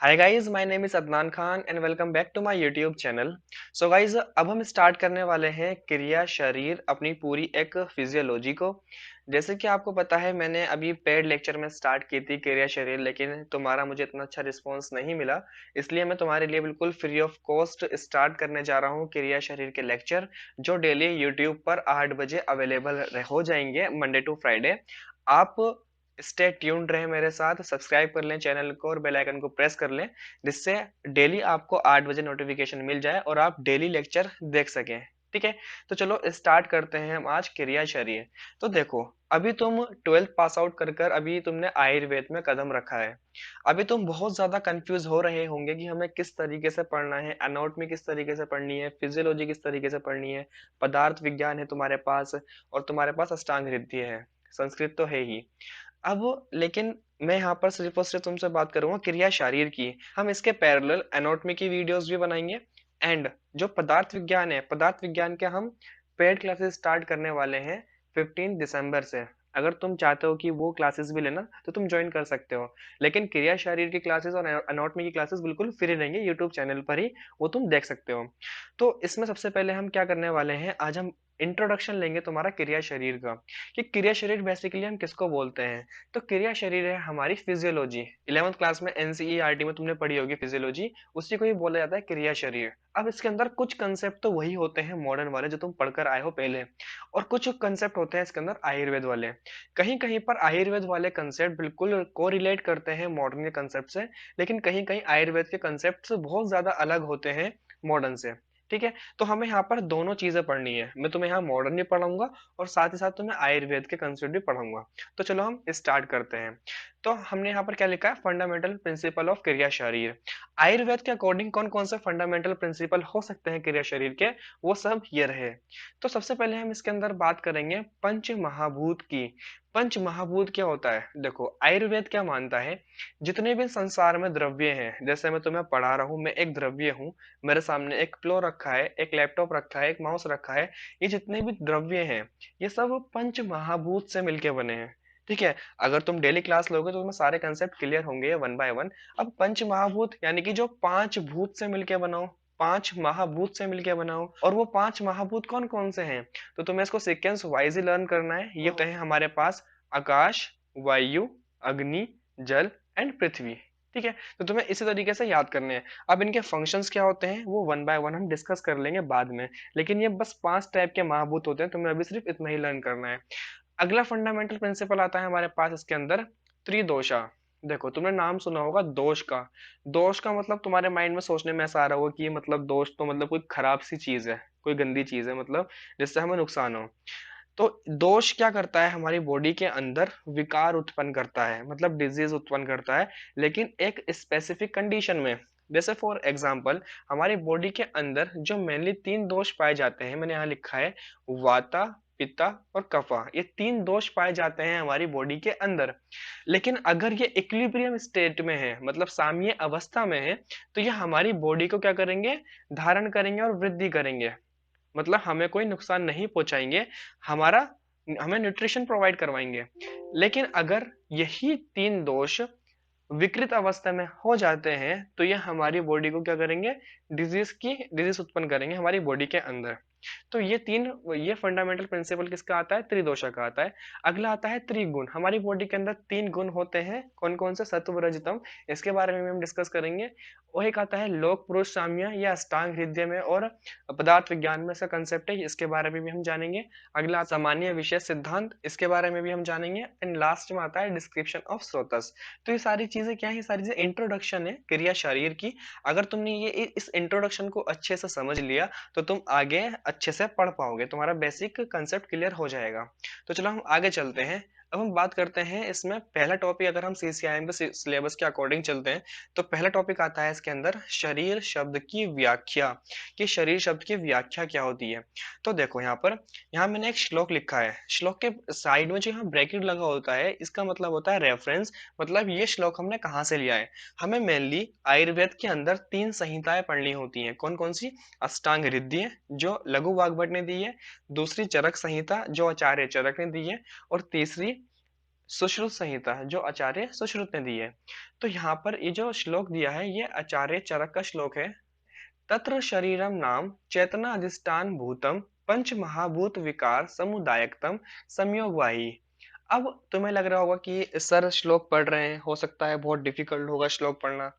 Hi guys, my name is Adnan Khan and welcome back to my YouTube channel. So guys, अब हम start करने वाले हैं क्रिया शरीर अपनी पूरी एक फिजियोलॉजी को। जैसे कि आपको पता है, मैंने अभी पेड लेक्चर में स्टार्ट की थी क्रिया शरीर, लेकिन तुम्हारा मुझे इतना अच्छा रिस्पांस नहीं मिला। इसलिए मैं तुम्हारे लिए बिल्कुल फ्री ऑफ कॉस्ट स्टार्ट करने जा रहा हूँ क्रिया शरीर के लेक्चर, जो डेली यूट्यूब पर 8 बजे अवेलेबल हो जाएंगे, मंडे टू फ्राइडे। आप स्टे ट्यून्ड रहे मेरे साथ, सब्सक्राइब कर लें चैनल को और बेल आइकन को प्रेस कर लें, जिससे डेली आपको 8 बजे नोटिफिकेशन मिल जाए और आप डेली लेक्चर देख सकें। ठीक है, तो चलो स्टार्ट करते हैं हम आज क्रिया शरीर। तो देखो, अभी तुम 12th पास आउट कर कर अभी तुमने आयुर्वेद में कदम रखा है। अभी तुम बहुत ज्यादा कंफ्यूज हो रहे होंगे कि हमें किस तरीके से पढ़ना है, एनाटॉमी किस तरीके से पढ़नी है, फिजियोलॉजी किस तरीके से पढ़नी है, पदार्थ विज्ञान है तुम्हारे पास, और तुम्हारे पास अष्टांग हृदय है, संस्कृत तो है ही। अब लेकिन मैं यहाँ पर सिर्फ और सिर्फ तुमसे बात करूंगा क्रिया शारीर की। हम इसके पैरेलल एनाटॉमी की वीडियोस भी बनाएंगे। एंड जो पदार्थ विज्ञान है, पदार्थ विज्ञान के हम पेड क्लासेस स्टार्ट करने वाले हैं 15 दिसंबर से। अगर तुम चाहते हो कि वो क्लासेस भी लेना तो तुम ज्वाइन कर सकते हो। लेकिन क्रिया शारीर की क्लासेस और एनाटॉमी की क्लासेस बिल्कुल फ्री रहेंगे यूट्यूब चैनल पर ही, वो तुम देख सकते हो। तो इसमें सबसे पहले हम क्या करने वाले हैं, आज हम इंट्रोडक्शन लेंगे तुम्हारा क्रिया शरीर का, कि क्रिया शरीर बेसिकली हम किसको बोलते हैं। तो क्रिया शरीर है हमारी फिजियोलॉजी। 11th क्लास में एनसीईआरटी में तुमने पढ़ी होगी फिजियोलॉजी, उसी को ही बोला जाता है क्रिया शरीर। अब इसके अंदर कुछ कंसेप्ट तो वही होते हैं मॉडर्न वाले जो तुम पढ़कर आए हो पहले, और कुछ कंसेप्ट होते हैं इसके अंदर आयुर्वेद वाले। कहीं कहीं पर आयुर्वेद वाले कंसेप्ट बिल्कुल कोरिलेट करते हैं मॉडर्न के कंसेप्ट से, लेकिन कहीं कहीं आयुर्वेद के कंसेप्ट बहुत ज्यादा अलग होते हैं मॉडर्न से। ठीक है, तो हमें यहाँ पर दोनों चीजें पढ़नी है। मैं तुम्हें यहाँ मॉडर्न भी पढ़ाऊंगा और साथ ही साथ तुम्हें आयुर्वेद के कंसेप्ट भी पढ़ाऊंगा। तो चलो हम स्टार्ट करते हैं। तो हमने यहाँ पर क्या लिखा है, फंडामेंटल प्रिंसिपल ऑफ क्रिया शरीर। आयुर्वेद के अकॉर्डिंग कौन कौन से फंडामेंटल प्रिंसिपल हो सकते हैं क्रिया शरीर के, वो सब ये रहे। तो सबसे पहले हम इसके अंदर बात करेंगे पंच महाभूत की। पंच महाभूत क्या होता है, देखो आयुर्वेद क्या मानता है, जितने भी संसार में द्रव्य हैं, जैसे मैं तुम्हें पढ़ा रहा हूँ, मैं एक द्रव्य हूँ। मेरे सामने एक प्लो रखा है, एक लैपटॉप रखा है, एक माउस रखा है। ये जितने भी द्रव्य हैं, ये सब पंच महाभूत से मिलके बने हैं। ठीक है, अगर तुम डेली क्लास लोगे तो तुम्हें सारे कंसेप्ट क्लियर होंगे वन बाय वन। अब पंच महाभूत यानी कि जो पांच भूत से मिलके बनाओ, पांच महाभूत से मिलके बनाओ। और वो पांच महाभूत कौन कौन से हैं, तो तुम्हें इसको सीक्वेंस वाइज ही लर्न करना है। ये होते हैं हमारे पास आकाश, वायु, अग्नि, जल एंड पृथ्वी। ठीक है, तो तुम्हें इसी तरीके से याद करने हैं। अब इनके फंक्शंस क्या होते हैं वो वन बाय वन हम डिस्कस कर लेंगे बाद में, लेकिन ये बस पांच टाइप के महाभूत होते हैं, तुम्हें अभी सिर्फ इतना ही लर्न करना है। अगला फंडामेंटल प्रिंसिपल आता है हमारे पास इसके अंदर, त्रिदोषा। देखो तुमने नाम सुना होगा दोष का। दोष का मतलब तुम्हारे माइंड में सोचने में ऐसा आ रहा होगा कि मतलब दोष तो मतलब कोई खराब सी चीज है, कोई गंदी चीज है, मतलब जिससे हमें नुकसान हो। तो दोष क्या करता है, हमारी बॉडी के अंदर विकार उत्पन्न करता है, मतलब डिजीज उत्पन्न करता है, लेकिन एक स्पेसिफिक कंडीशन में। जैसे फॉर एग्जांपल, हमारी बॉडी के अंदर जो मेनली तीन दोष पाए जाते हैं, मैंने यहाँ लिखा है वाता, पित्ता और कफा, ये तीन दोष पाए जाते हैं हमारी बॉडी के अंदर। लेकिन अगर ये इक्विलिब्रियम स्टेट में है, मतलब साम्य अवस्था में है, तो ये हमारी बॉडी को क्या करेंगे, धारण करेंगे और वृद्धि करेंगे। मतलब हमें कोई नुकसान नहीं पहुंचाएंगे, हमारा हमें न्यूट्रिशन प्रोवाइड करवाएंगे। लेकिन अगर यही तीन दोष विकृत अवस्था में हो जाते हैं, तो ये हमारी बॉडी को क्या करेंगे, डिजीज उत्पन्न करेंगे हमारी बॉडी के अंदर। तो ये तीन, ये फंडामेंटल प्रिंसिपल किसका आता है, त्रिदोषा का आता है। अगला आता है त्रिगुण। हमारी बॉडी के अंदर तीन गुण होते हैं, कौन कौन से, सत्व रजतम, इसके बारे में भी हम डिस्कस करेंगे। और एक आता है लोक पुरुष साम्य या अष्टांग हृदय में और पदार्थ विज्ञान में, इसका कंसेप्ट है, इसके बारे में भी हम जानेंगे। अगला सामान्य विषय सिद्धांत, इसके बारे में भी हम जानेंगे। एंड लास्ट में आता है डिस्क्रिप्शन ऑफ स्रोतस। तो ये सारी चीजें क्या है, ये सारी चीजें इंट्रोडक्शन है क्रिया शरीर की। अगर तुमने ये इस इंट्रोडक्शन को अच्छे से समझ लिया, तो तुम आगे अच्छे से पढ़ पाओगे, तुम्हारा बेसिक कंसेप्ट क्लियर हो जाएगा। तो चलो हम आगे चलते हैं। अब हम बात करते हैं इसमें पहला टॉपिक, अगर हम सीसीआईएम के सिलेबस के अकॉर्डिंग चलते हैं, तो पहला टॉपिक आता है इसके अंदर शरीर शब्द की व्याख्या, कि शरीर शब्द की व्याख्या क्या होती है। तो देखो यहाँ पर, यहाँ मैंने एक श्लोक लिखा है, श्लोक के साइड में जो यहाँ ब्रैकेट लगा होता है, इसका मतलब होता है रेफरेंस, मतलब ये श्लोक हमने कहाँ से लिया है। हमें मेनली आयुर्वेद के अंदर तीन संहिताएं पढ़नी होती हैं, कौन कौन सी, अष्टांग हृदय जो लघु वाग्भट ने दी है, दूसरी चरक संहिता जो आचार्य चरक ने दी है, और तीसरी सुश्रुत संहिता जो आचार्य सुश्रुत ने दी है। तो यहाँ पर ये जो श्लोक दिया है ये आचार्य चरक का श्लोक है। तत्र शरीरम नाम चेतना अधिष्ठान भूतम पंच महाभूत विकार समुदायकतम संयोगवाही। अब तुम्हें लग रहा होगा कि सर श्लोक पढ़ रहे हैं, हो सकता है बहुत डिफिकल्ट होगा श्लोक पढ़ना,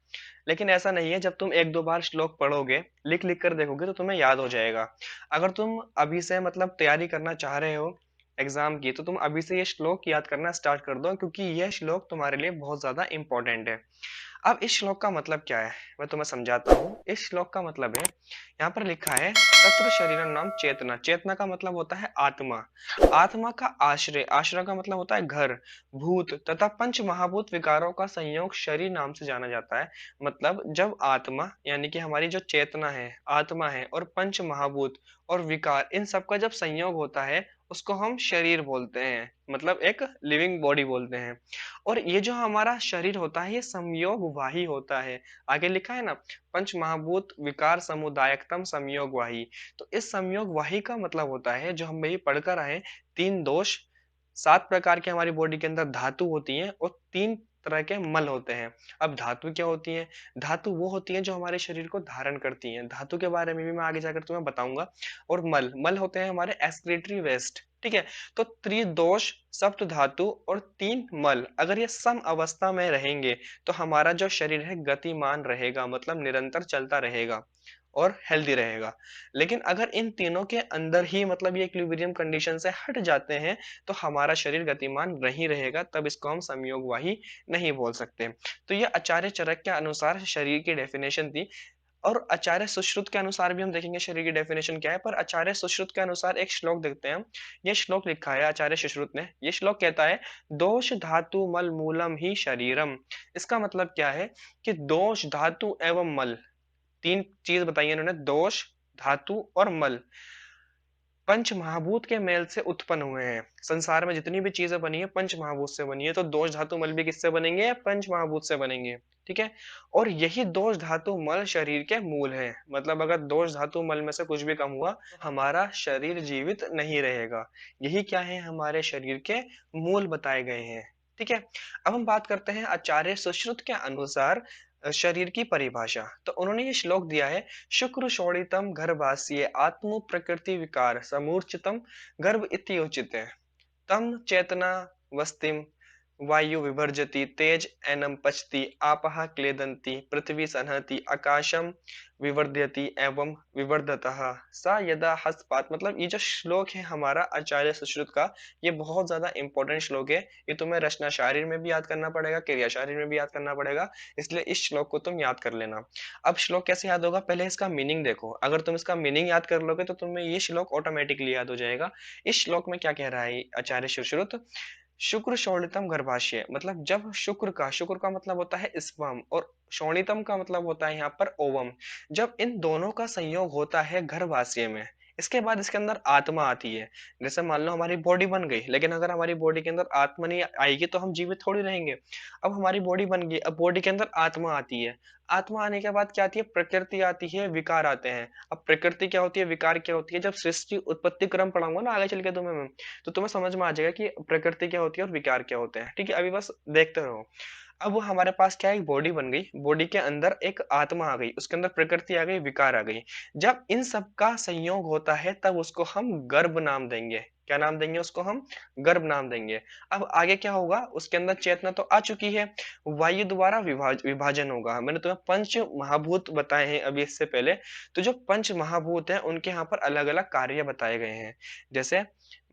लेकिन ऐसा नहीं है। जब तुम एक दो बार श्लोक पढ़ोगे, लिख लिख कर देखोगे तो तुम्हें याद हो जाएगा। अगर तुम अभी से मतलब तैयारी करना चाह रहे हो एग्जाम की, तो तुम अभी से ये श्लोक याद करना स्टार्ट कर दो, क्योंकि यह श्लोक तुम्हारे लिए बहुत ज्यादा इंपॉर्टेंट है। अब इस श्लोक का मतलब क्या है, मैं तुम्हें समझाता हूँ। इस श्लोक का मतलब है, यहाँ पर लिखा है तत्र शरीरम नाम चेतना। चेतना का मतलब होता है आत्मा। आत्मा का आश्रय, आश्रय का मतलब होता है घर। भूत तथा पंच महाभूत विकारों का संयोग शरीर नाम से जाना जाता है। मतलब जब आत्मा यानी कि हमारी जो चेतना है, आत्मा है, और पंच महाभूत और विकार, इन सब का जब संयोग होता है उसको हम शरीर बोलते हैं, मतलब एक लिविंग बॉडी बोलते हैं। और ये जो हमारा शरीर होता है ये संयोगवाही होता है। आगे लिखा है ना, पंच महाभूत विकार समुदायकतम संयोगवाही। तो इस संयोगवाही का मतलब होता है, जो हम भी पढ़कर आए, तीन दोष, सात प्रकार के हमारी बॉडी के अंदर धातु होती हैं और तीन तरह के मल होते हैं। अब धातु क्या होती है? धातु वो होती है जो हमारे शरीर को धारण करती हैं। धातु के बारे में भी मैं आगे जाकर तुम्हें बताऊंगा। और मल, मल होते हैं हमारे एक्सक्रीटरी वेस्ट। ठीक है। तो त्रिदोष, सप्त धातु और तीन मल, अगर ये सम अवस्था में रहेंगे तो हमारा जो शरीर है गतिमान रहेगा, मतलब निरंतर चलता रहेगा और हेल्दी रहेगा। लेकिन अगर इन तीनों के अंदर ही मतलब ये इक्विलिब्रियम कंडीशन से हट जाते हैं तो हमारा शरीर गतिमान नहीं रहेगा, तब इसको हम संयोगवाही नहीं बोल सकते। तो ये आचार्य चरक के अनुसार शरीर की डेफिनेशन थी। और आचार्य सुश्रुत के अनुसार भी हम देखेंगे शरीर की डेफिनेशन क्या है, पर आचार्य सुश्रुत के अनुसार एक श्लोक देखते हैं हम। ये श्लोक लिखा है आचार्य सुश्रुत ने। ये श्लोक कहता है, दोष धातु मल मूलम ही शरीरम। इसका मतलब क्या है कि दोष धातु एवं मल, तीन चीज बताई है इन्होंने, दोष, धातु और मल, पंच महाभूत के मेल से उत्पन्न हुए हैं। संसार में जितनी भी चीजें बनी है पंच महाभूत से बनी है, तो दोष धातु मल भी किससे बनेंगे? पंच महाभूत से बनेंगे। ठीक है। और यही दोष धातु मल शरीर के मूल है। मतलब अगर दोष धातु मल में से कुछ भी कम हुआ तो हमारा शरीर जीवित नहीं रहेगा। यही क्या है? हमारे शरीर के मूल बताए गए हैं। ठीक है। अब हम बात करते हैं आचार्य सुश्रुत के अनुसार शरीर की परिभाषा। तो उन्होंने ये श्लोक दिया है, शुक्र शोणितम गर्भास्य आत्म प्रकृति विकार समूर्चितम गर्भ इत्योचित। तम चेतना वस्तिम वायु विभर्जति तेज एनम पचति आपः क्लेदन्ति पृथ्वी सन्हति आकाशम विवर्धयति एवं विवर्धतः सा यदा हस्तपात। मतलब ये जो श्लोक है हमारा आचार्य सुश्रुत का, ये बहुत ज्यादा इंपॉर्टेंट श्लोक है। ये तुम्हें रचना शारीर में भी याद करना पड़ेगा, क्रिया शारीर में भी याद करना पड़ेगा, इसलिए इस श्लोक को तुम याद कर लेना। अब श्लोक कैसे याद होगा? पहले इसका मीनिंग देखो। अगर तुम इसका मीनिंग याद कर लोगे तो तुम्हें ये श्लोक ऑटोमेटिकली याद हो जाएगा। इस श्लोक में क्या कह रहा है आचार्य सुश्रुत? शुक्र शोणितम गर्भाशय, मतलब जब शुक्र का मतलब होता है स्पर्म, और शोणितम का मतलब होता है यहाँ पर ओवम। जब इन दोनों का संयोग होता है गर्भाशय में, इसके बाद इसके अंदर आत्मा आती है। जैसे मान लो हमारी बॉडी बन गई, लेकिन अगर हमारी बॉडी के अंदर आत्मा नहीं आएगी तो हम जीवित थोड़ी रहेंगे। अब हमारी बॉडी बन गई, अब बॉडी के अंदर आत्मा आती है। आत्मा आने के बाद क्या आती है? प्रकृति आती है, विकार आते हैं। अब प्रकृति क्या होती है, विकार क्या होती है? जब सृष्टि उत्पत्ति क्रम पढ़ाऊंगा ना आगे चल के तुम्हें मैं, तो तुम्हें समझ में आ जाएगा कि प्रकृति क्या होती है और विकार क्या होते हैं। ठीक है, अभी बस देखते रहो। अब वो हमारे पास क्या है? एक बॉडी बन गई, बॉडी के अंदर एक आत्मा आ गई, उसके अंदर प्रकृति आ गई, विकार आ गई। जब इन सब का संयोग होता है तब उसको हम गर्भ नाम देंगे। क्या नाम देंगे उसको? हम गर्भ नाम देंगे। अब आगे क्या होगा? उसके अंदर चेतना तो आ चुकी है, वायु द्वारा विभाजन होगा। मैंने तुम्हें पंच महाभूत बताए हैं अभी इससे पहले। तो जो पंच महाभूत हैं उनके यहाँ पर अलग अलग कार्य बताए गए हैं। जैसे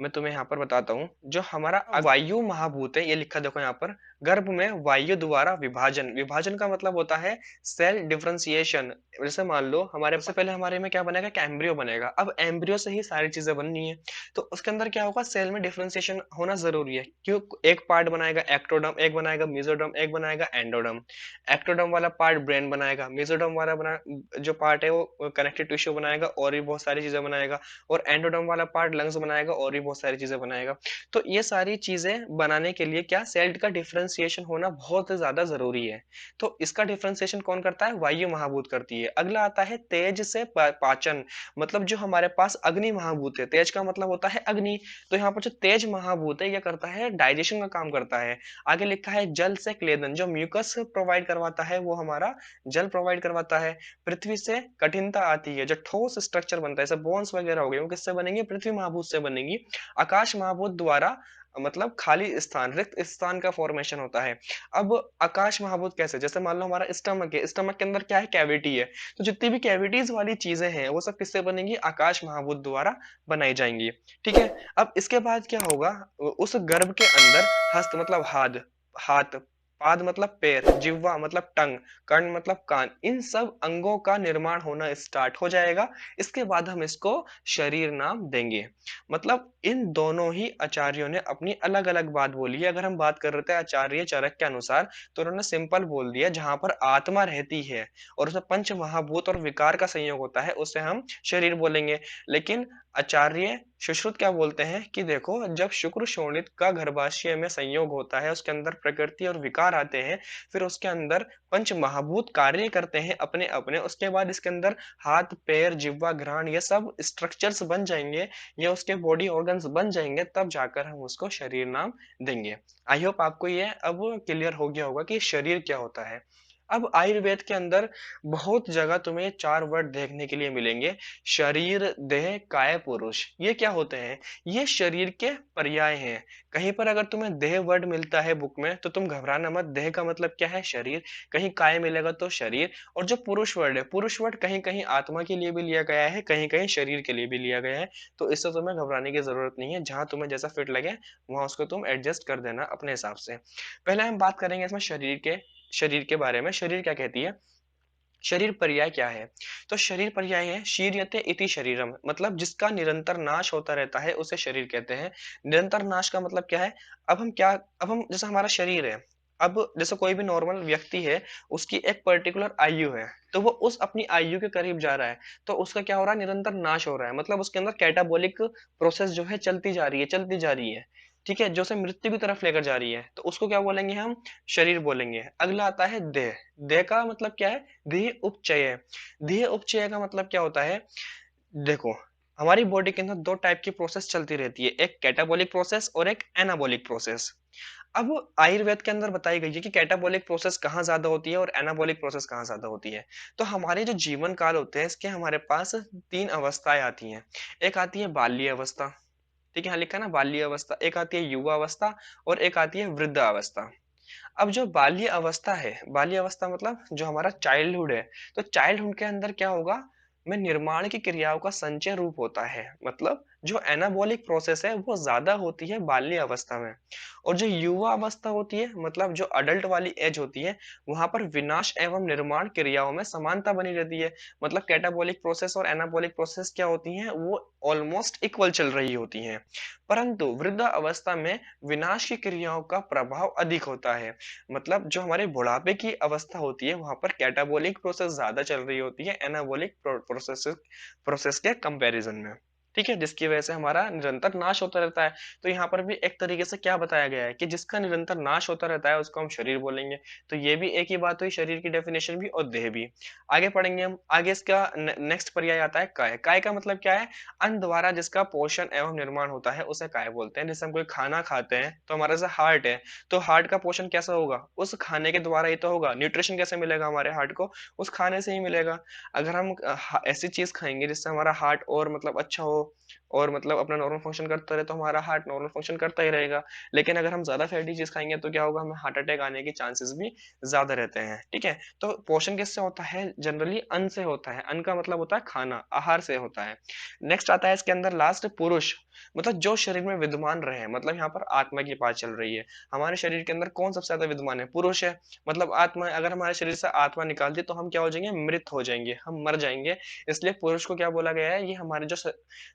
मैं तुम्हें यहाँ पर बताता हूँ, जो हमारा वायु महाभूत है, ये लिखा देखो यहाँ पर, गर्भ में वायु द्वारा विभाजन। विभाजन का मतलब होता है सेल डिफरेंशिएशन। जैसे मान लो हमारे सबसे पहले हमारे में क्या बनेगा? कि एम्ब्रियो बनेगा। अब एम्ब्रियो से ही सारी चीजें बननी है, तो उसके अंदर क्या होगा? सेल में डिफरेंशिएशन होना जरूरी है। क्यों? एक पार्ट बनाएगा एक्टोडर्म, एक बनाएगा मेसोडर्म, एक बनाएगा एंडोडर्म। एक्टोडर्म वाला पार्ट ब्रेन बनाएगा, मेसोडर्म वाला जो पार्ट है वो कनेक्टिव टिश्यू बनाएगा और भी बहुत सारी चीजें बनाएगा, और एंडोडर्म वाला पार्ट लंग्स बनाएगा और भी बहुत सारी चीजें बनाएगा। तो ये सारी चीजें बनाने के लिए क्या? सेल का डिफरेंशिएशन होना बहुत ज्यादा जरूरी है। तो इसका डिफरेंशिएशन कौन करता है? वायु महाभूत करती है। अगला आता है तेज से पाचन। मतलब जो हमारे पास अग्नि महाभूत है, तेज का मतलब होता है अग्नि नहीं। तो यहाँ पर जो तेज महाभूत है, ये करता है डाइजेशन का काम करता है। आगे लिखा है जल से क्लेदन, जो म्यूकस प्रोवाइड करवाता है वो हमारा जल प्रोवाइड करवाता है। पृथ्वी से कठिनता आती है, जो ठोस स्ट्रक्चर बनता है, जैसे बोन्स वगैरह हो गए, वो किससे बनेंगे? पृथ्वी महाभूत से बनेंगी। आकाश महाभूत द्वारा मतलब खाली स्थान, रिक्त स्थान का फॉर्मेशन होता है। अब आकाश महाभूत कैसे? जैसे मान लो हमारा स्टमक है, स्टमक के अंदर क्या है? कैविटी है। तो जितनी भी कैविटीज वाली चीजें हैं वो सब किससे बनेंगी? आकाश महाभूत द्वारा बनाई जाएंगी। ठीक है। अब इसके बाद क्या होगा? उस गर्भ के अंदर हस्त मतलब हाथ, हाथ, पाद मतलब पैर, जिह्वा मतलब टंग, कर्ण मतलब कान, इन सब अंगों का निर्माण होना स्टार्ट हो जाएगा। इसके बाद हम इसको शरीर नाम देंगे। मतलब इन दोनों ही आचार्यों ने अपनी अलग अलग बात बोली है। अगर हम बात कर रहे थे आचार्य चरक के अनुसार, तो उन्होंने सिंपल बोल दिया, जहां पर आत्मा रहती है और उसमें पंच महाभूत और विकार का संयोग होता है, उसे हम शरीर बोलेंगे। लेकिन आचार्य सुश्रुत क्या बोलते हैं कि देखो, जब शुक्र शोणित का गर्भाशय में संयोग होता है, उसके अंदर प्रकृति और विकार आते हैं, फिर उसके अंदर पंच महाभूत कार्य करते हैं अपने अपने, उसके बाद इसके अंदर हाथ पैर जिह्वा घ्राण ये सब स्ट्रक्चर्स बन जाएंगे, ये उसके बॉडी ऑर्गन्स बन जाएंगे, तब जाकर हम उसको शरीर नाम देंगे। आई होप आपको ये अब क्लियर हो गया होगा कि शरीर क्या होता है। अब आयुर्वेद के अंदर बहुत जगह तुम्हें चार वर्ड देखने के लिए मिलेंगे। शरीर, देह, काय, पुरुष, ये क्या होते हैं? ये शरीर के पर्याय हैं। कहीं पर अगर तुम्हें देह वर्ड मिलता है बुक में, तो तुम घबराना मत, देह का मतलब क्या है? शरीर। कहीं काय मिलेगा तो शरीर। और जो पुरुष वर्ड है, पुरुष वर्ड कहीं कहीं आत्मा के लिए भी लिया गया है, कहीं कहीं शरीर के लिए भी लिया गया है। तो इससे तुम्हें घबराने की जरूरत नहीं है, जहां तुम्हें जैसा फिट लगे वहां उसको तुम एडजस्ट कर देना अपने हिसाब से। पहले हम बात करेंगे इसमें शरीर के बारे में। शरीर क्या कहती है? शरीर पर्याय क्या है? तो शरीर पर्याय है शीर्यते इति शरीरम, मतलब जिसका निरंतर नाश होता रहता है उसे शरीर कहते हैं। निरंतर नाश का मतलब क्या है? अब हम जैसे हमारा शरीर है, अब जैसे कोई भी नॉर्मल व्यक्ति है, उसकी एक पर्टिकुलर आयु है, तो वो उस अपनी आयु के करीब जा रहा है, तो उसका क्या हो रहा है? निरंतर नाश हो रहा है, मतलब उसके अंदर कैटाबॉलिक प्रोसेस जो है चलती जा रही है, चलती जा रही है। ठीक है, जो उसे मृत्यु की तरफ लेकर जा रही है, तो उसको क्या बोलेंगे हम? शरीर बोलेंगे। अगला आता है देह। देह का मतलब क्या है? देह उपचय। देह उपचय का मतलब क्या होता है? देखो, हमारी बॉडी के अंदर दो टाइप की प्रोसेस चलती रहती है, एक कैटाबॉलिक प्रोसेस और एक एनाबॉलिक प्रोसेस। अब आयुर्वेद के अंदर बताई गई है कि कैटाबॉलिक प्रोसेस कहाँ ज्यादा होती है और एनाबॉलिक प्रोसेस कहाँ ज्यादा होती है। तो हमारे जो जीवन काल होते हैं, इसके हमारे पास तीन अवस्थाएं आती हैं। एक आती है बाल्य अवस्था, ठीक है, यहाँ लिखा है ना बाल्य अवस्था। एक आती है युवा अवस्था और एक आती है वृद्ध अवस्था। अब जो बाल्य अवस्था है, बाल्य अवस्था मतलब जो हमारा चाइल्डहुड है, तो चाइल्डहुड के अंदर क्या होगा? में निर्माण की क्रियाओं का संचय रूप होता है। मतलब जो एनाबॉलिक प्रोसेस है वो ज्यादा होती है बाल्य अवस्था में। और जो युवा अवस्था होती है, मतलब जो अडल्ट वाली एज होती है, वहां पर विनाश एवं निर्माण क्रियाओं में समानता बनी रहती है। मतलब कैटाबॉलिक प्रोसेस और एनाबॉलिक प्रोसेस क्या होती हैं? वो ऑलमोस्ट इक्वल चल रही होती हैं। परंतु वृद्ध अवस्था में विनाश की क्रियाओं का प्रभाव अधिक होता है। मतलब जो हमारे बुढ़ापे की अवस्था होती है, वहां पर कैटाबॉलिक प्रोसेस ज्यादा चल रही होती है एनाबॉलिक प्रोसेस प्रोसेस के कंपैरिजन में। ठीक है, जिसकी वजह से हमारा निरंतर नाश होता रहता है। तो यहाँ पर भी एक तरीके से क्या बताया गया है कि जिसका निरंतर नाश होता रहता है उसको हम शरीर बोलेंगे। तो ये भी एक ही बात हुई, शरीर की डेफिनेशन भी और देह भी। आगे पढ़ेंगे हम। आगे इसका नेक्स्ट पर्याय आता है काय। काय का मतलब क्या है? अन्न द्वारा जिसका पोषण एवं निर्माण होता है उसे काय बोलते हैं। जैसे हम कोई खाना खाते हैं, तो हमारा जैसे हार्ट है, तो हार्ट का पोषण कैसा होगा? उस खाने के द्वारा ही तो होगा। न्यूट्रिशन कैसे मिलेगा हमारे हार्ट को? उस खाने से ही मिलेगा। अगर हम ऐसी चीज खाएंगे जिससे हमारा हार्ट और मतलब अच्छा हो और मतलब अपना नॉर्मल फंक्शन करता रहे, तो हमारा हार्ट नॉर्मल फंक्शन करता ही रहेगा। लेकिन अगर हम ज्यादा फैटी चीज खाएंगे तो क्या होगा? हमें हार्ट अटैक आने के चांसेस भी ज्यादा रहते हैं। ठीक है, तो पोषण किससे होता है? जनरली अन्न से होता है। अन्न का मतलब होता है खाना, आहार से होता है। नेक्स्ट आता है इसके अंदर लास्ट पुरुष, मतलब जो शरीर में विद्यमान रहे। मतलब यहाँ पर आत्मा की बात चल रही है। हमारे शरीर के अंदर कौन सबसे ज्यादा विद्यमान है? पुरुष है। मतलब आत्मा, अगर हमारे शरीर से आत्मा निकाल दी तो हम क्या हो जाएंगे? मृत हो जाएंगे, हम मर जाएंगे। इसलिए पुरुष को क्या बोला गया है? ये हमारे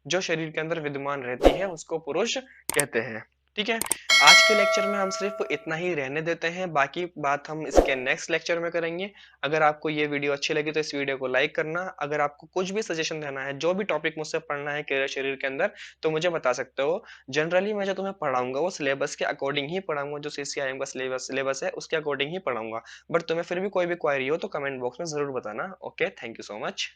जो शरीर के अंदर विद्यमान रहती है उसको पुरुष कहते हैं। ठीक है, आज के लेक्चर में हम सिर्फ इतना ही रहने देते हैं, बाकी बात हम इसके नेक्स्ट लेक्चर में करेंगे। अगर आपको ये वीडियो अच्छी लगी तो इस वीडियो को लाइक करना। अगर आपको कुछ भी सजेशन देना है, जो भी टॉपिक मुझसे पढ़ना है के शरीर के अंदर, तो मुझे बता सकते हो। जनरली मैं जो तुम्हें पढ़ाऊंगा वो सिलेबस के अकॉर्डिंग ही पढ़ाऊंगा, जो CCIM का सिलेबस है उसके अकॉर्डिंग ही पढ़ाऊंगा। बट तुम्हें फिर भी कोई भी क्वेरी हो तो कमेंट बॉक्स में जरूर बताना। Okay, thank you so much.